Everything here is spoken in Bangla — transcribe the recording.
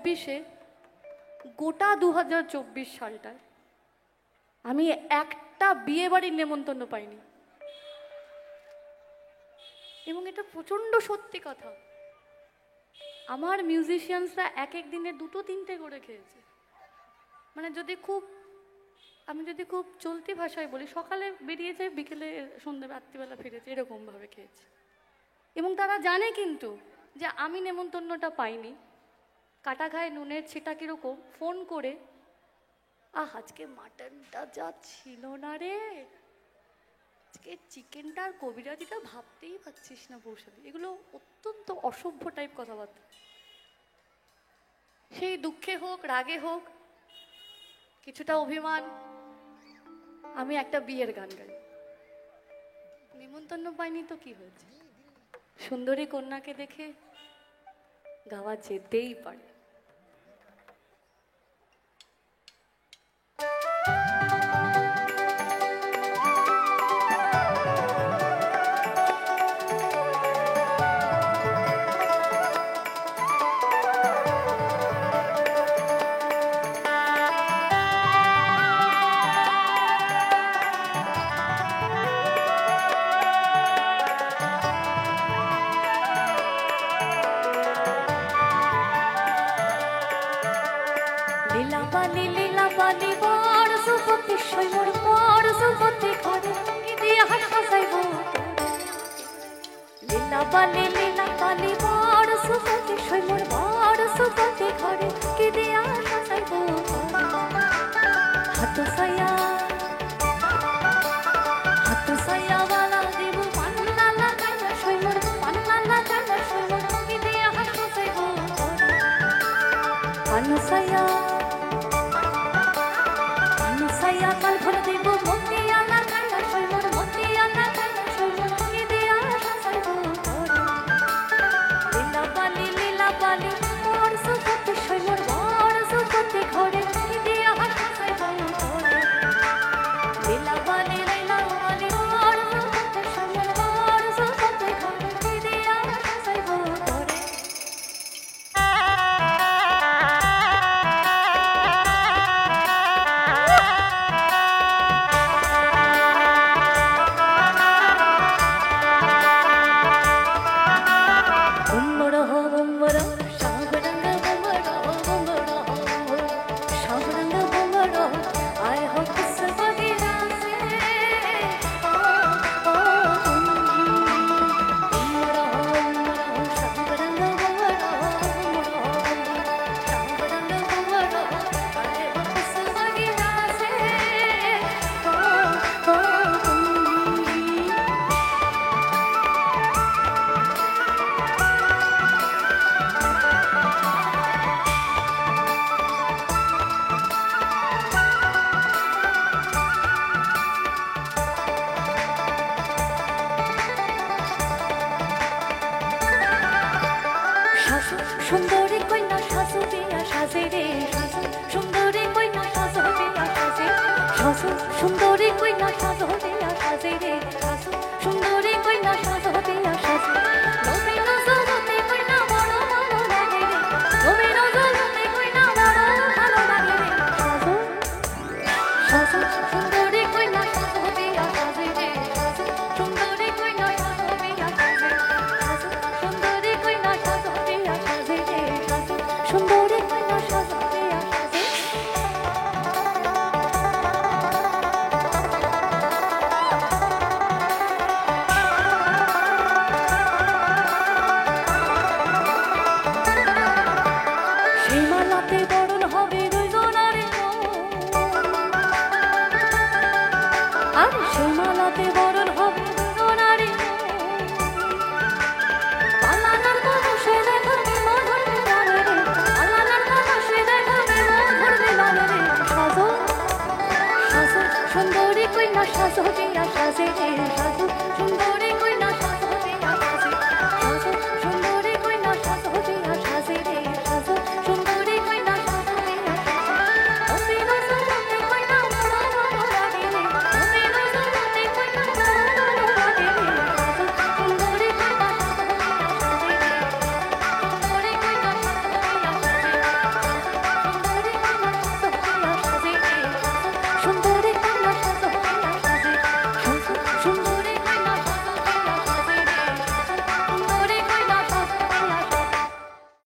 2024-এ গোটা 2024 সালটায় আমি একটা বিয়ে বাড়ির নেমন্তন্ন পাইনি, এবং এটা প্রচণ্ড সত্যি কথা। আমার মিউজিশিয়ানসরা এক এক দিনে 2-3টে করে খেয়েছে। মানে আমি যদি খুব চলতি ভাষায় বলি, সকালে বেরিয়েছে, বিকেলে সন্ধ্যে রাত্রিবেলা ফিরেছে, এরকমভাবে খেয়েছে। এবং তারা জানে কিন্তু যে আমি নেমন্তন্নটা পাইনি। কাটা ঘায়ে নুনের ছিটা কীরকম, ফোন করে আজকে মাটনটা যা ছিল না রে, আজকে চিকেনটা আর কবিরাজিটা ভাবতেই পারছিস না বৌসাদি। এগুলো অত্যন্ত অসভ্য টাইপ কথাবার্তা। সেই দুঃখে হোক রাগে হোক কিছুটা অভিমান, আমি একটা বিয়ের গান গাই। নিমন্তন্ন পাইনি তো কি হয়েছে, সুন্দরী কন্যাকে দেখে গাওয়া যেতেই পারে। সুন্দরী কন্যা সাজবে